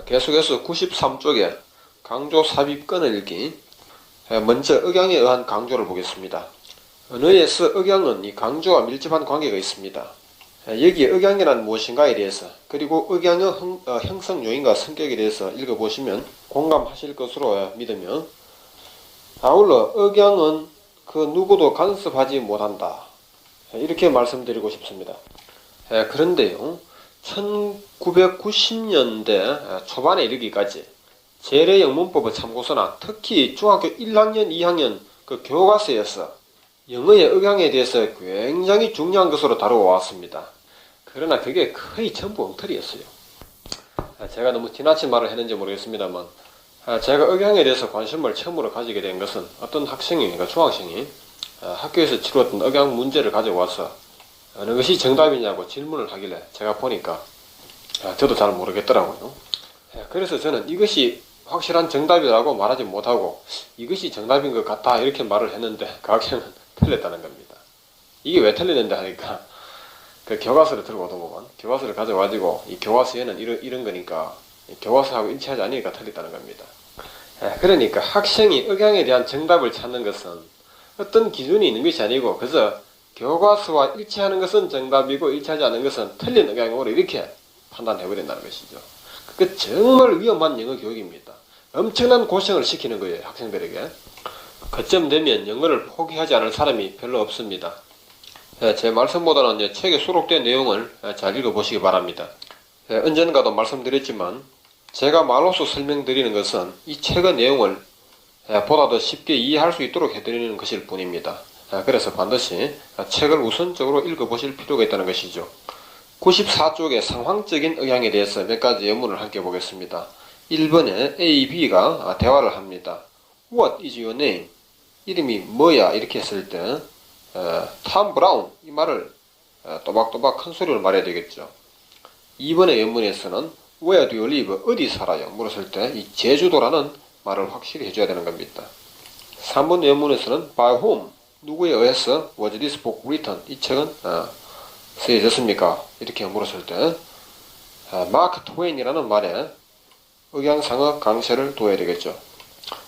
계속해서 93쪽에 강조 삽입권을 읽기. 먼저 억양에 의한 강조를 보겠습니다. 언어에서 억양은 이 강조와 밀접한 관계가 있습니다. 여기에 억양이란 무엇인가에 대해서, 그리고 억양의 형성 요인과 성격에 대해서 읽어보시면 공감하실 것으로 믿으며, 아울러 억양은 그 누구도 간섭하지 못한다, 이렇게 말씀드리고 싶습니다. 그런데요, 1990년대 초반에 이르기까지 재래영문법의 참고서나 특히 중학교 1학년, 2학년 그 교과서에서 영어의 억양에 대해서 굉장히 중요한 것으로 다루어왔습니다. 그러나 그게 거의 전부 엉터리였어요. 제가 너무 지나친 말을 했는지 모르겠습니다만, 제가 억양에 대해서 관심을 처음으로 가지게 된 것은 어떤 학생이, 그러니까 중학생이 학교에서 치루었던 억양 문제를 가져와서 어느 것이 정답이냐고 질문을 하길래 제가 보니까 저도 잘 모르겠더라고요. 그래서 저는 이것이 확실한 정답이라고 말하지 못하고 이것이 정답인 것 같다, 이렇게 말을 했는데 그 학생은 틀렸다는 겁니다. 이게 왜 틀리는데 하니까, 그 교과서를 들고 오더구만. 교과서를 가져가지고 이 교과서에는 이런 거니까 교과서하고 일치하지 않으니까 틀렸다는 겁니다. 그러니까 학생이 억양에 대한 정답을 찾는 것은 어떤 기준이 있는 것이 아니고 그저 교과서와 일치하는 것은 정답이고 일치하지 않는 것은 틀린 억양으로 이렇게 판단해버린다는 것이죠. 그 정말 위험한 영어 교육입니다. 엄청난 고생을 시키는 거예요, 학생들에게. 그쯤 되면 영어를 포기하지 않을 사람이 별로 없습니다. 제 말씀보다는 책에 수록된 내용을 잘 읽어보시기 바랍니다. 언젠가도 말씀드렸지만 제가 말로서 설명드리는 것은 이 책의 내용을 보다 더 쉽게 이해할 수 있도록 해드리는 것일 뿐입니다. 그래서 반드시 책을 우선적으로 읽어보실 필요가 있다는 것이죠. 94쪽의 상황적인 억양에 대해서 몇 가지 예문을 함께 보겠습니다. 1번에 A, B가 대화를 합니다. What is your name? 이름이 뭐야? 이렇게 했을 때 탐 브라운, 이 말을 또박또박 큰 소리로 말해야 되겠죠. 2번의原문에서는 Where do you live? 어디 살아요? 물었을 때 이 제주도라는 말을 확실히 해줘야 되는 겁니다. 3번原문에서는 By whom? 누구에 의해서 Was this book written? 이 책은 쓰여졌습니까? 이렇게 물었을 때 마크 트웨인이라는 말에 억양상의 강세를 둬야 되겠죠.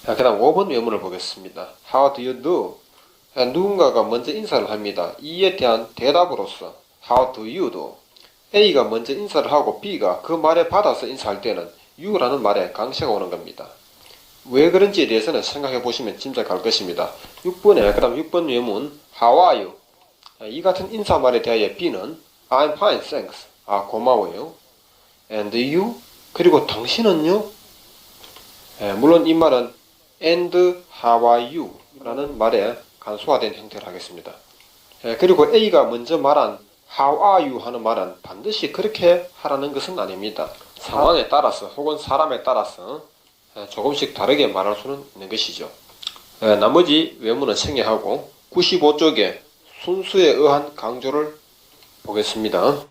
그 다음 5번原문을 보겠습니다. How do you do? 누군가가 먼저 인사를 합니다. 이에 대한 대답으로서 How do you do? A가 먼저 인사를 하고 B가 그 말에 받아서 인사할 때는 You라는 말에 강세가 오는 겁니다. 왜 그런지에 대해서는 생각해 보시면 짐작할 것입니다. 6번에 그 다음 6번原문 How are you? 이 같은 인사말에 대하여 B는 I'm fine, thanks. 고마워요. And you? 그리고 당신은요? 물론 이 말은 And how are you? 라는 말에 간소화된 형태를 하겠습니다. 그리고 A가 먼저 말한 How are you? 하는 말은 반드시 그렇게 하라는 것은 아닙니다. 상황에 따라서 혹은 사람에 따라서 조금씩 다르게 말할 수는 있는 것이죠. 나머지 외문은 생략하고 95쪽에 순수에 의한 강조를 보겠습니다.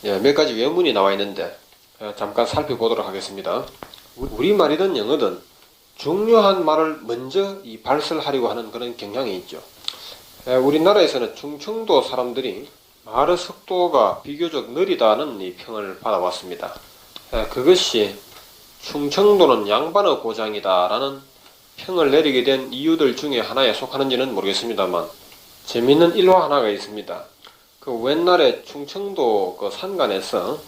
몇 가지 외문이 나와 있는데 잠깐 살펴보도록 하겠습니다. 우리말이든 영어든 중요한 말을 먼저 발설하려고 하는 그런 경향이 있죠. 우리나라에서는 충청도 사람들이 말의 속도가 비교적 느리다는 이 평을 받아왔습니다. 그것이 충청도는 양반의 고장이다 라는 평을 내리게 된 이유들 중에 하나에 속하는지는 모르겠습니다만 재미있는 일화 하나가 있습니다. 그 옛날에 충청도 그 산간에서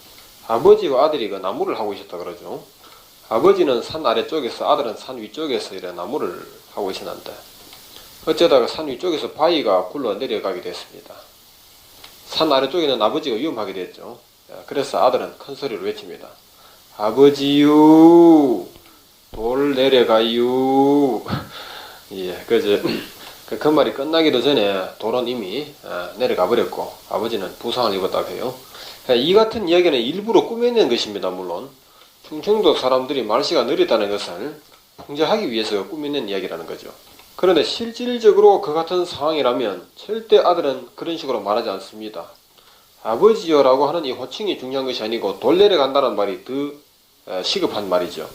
아버지와 아들이 그 나무를 하고 있었다 그러죠. 아버지는 산 아래쪽에서, 아들은 산 위쪽에서 이래 나무를 하고 있었는데 어쩌다가 산 위쪽에서 바위가 굴러 내려가게 됐습니다. 산 아래쪽에는 아버지가 위험하게 됐죠. 그래서 아들은 큰 소리로 외칩니다. 아버지유, 돌 내려가유. 그 말이 끝나기도 전에 돌은 이미 내려가 버렸고 아버지는 부상을 입었다고 해요. 이 같은 이야기는 일부러 꾸며낸 것입니다. 물론 충청도 사람들이 말씨가 느리다는 것을 풍자하기 위해서 꾸며낸 이야기라는 거죠. 그런데 실질적으로 그 같은 상황이라면 절대 아들은 그런 식으로 말하지 않습니다. 아버지여라고 하는 이 호칭이 중요한 것이 아니고 돌 내려간다는 말이 더 시급한 말이죠.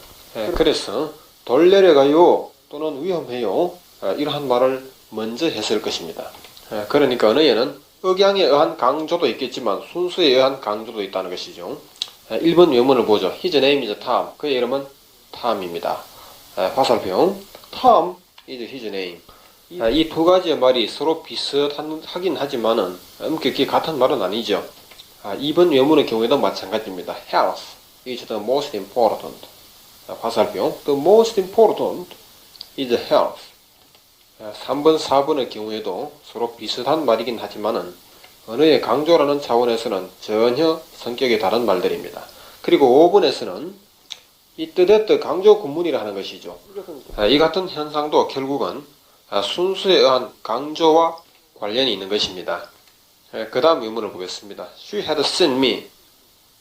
그래서 돌 내려가요 또는 위험해요 이러한 말을 먼저 했을 것입니다. 그러니까 언어에는 억양에 의한 강조도 있겠지만 순수에 의한 강조도 있다는 것이죠. 1번原文을 보죠. His name is Tom. 그의 이름은 탐입니다. 화살표. Tom is his name. 이 두 가지의 말이 서로 비슷하긴 하지만은 엄격히 같은 말은 아니죠. 2번原文의 경우에도 마찬가지입니다. Health is the most important. 화살표. The most important is health. 3번, 4번의 경우에도 서로 비슷한 말이긴 하지만은 언어의 강조라는 차원에서는 전혀 성격이 다른 말들입니다. 그리고 5번에서는 이 뜻의 강조 구문이라 하는 것이죠. 이 같은 현상도 결국은 순수에 의한 강조와 관련이 있는 것입니다. 그 다음 의문을 보겠습니다. She had seen me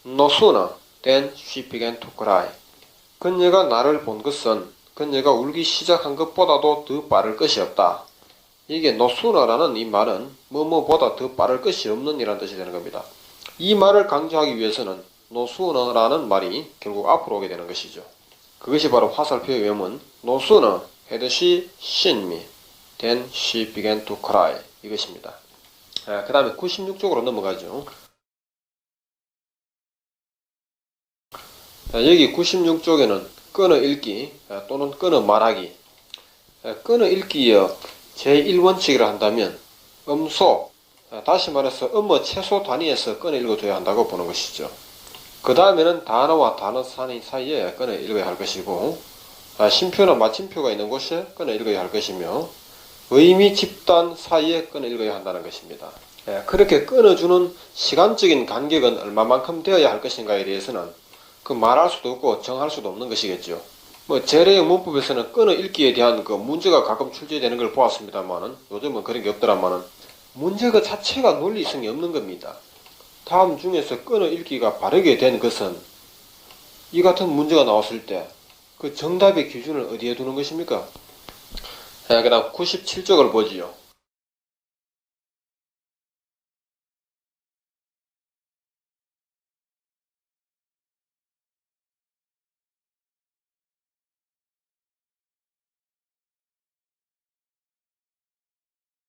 no sooner than she began to cry. 그녀가 나를 본 것은 그녀가 울기 시작한 것보다도 더 빠를 것이 없다. 이게 no sooner라는 이 말은 뭐뭐보다 더 빠를 것이 없는 이라는 뜻이 되는 겁니다. 이 말을 강조하기 위해서는 no sooner라는 말이 결국 앞으로 오게 되는 것이죠. 그것이 바로 화살표의原文No sooner had she seen me than she began to cry 이것입니다. 그 다음에 96쪽으로 넘어가죠. 여기 96쪽에는 끊어 읽기 또는 끊어 말하기. 끊어 읽기의 제1원칙이라 한다면 음소, 다시 말해서 음어 최소 단위에서 끊어 읽어줘야 한다고 보는 것이죠. 그 다음에는 단어와 단어 사이에 끊어 읽어야 할 것이고 쉼표나 마침표가 있는 곳에 끊어 읽어야 할 것이며 의미 집단 사이에 끊어 읽어야 한다는 것입니다. 그렇게 끊어주는 시간적인 간격은 얼마만큼 되어야 할 것인가에 대해서는 그 말할 수도 없고 정할 수도 없는 것이겠죠. 재래형 문법에서는 끊어 읽기에 대한 그 문제가 가끔 출제되는 걸 보았습니다만은 요즘은 그런 게 없더라마는 문제가 자체가 논리성이 없는 겁니다. 다음 중에서 끊어 읽기가 바르게 된 것은 이 같은 문제가 나왔을 때 그 정답의 기준을 어디에 두는 것입니까? 그 다음 97쪽을 보지요.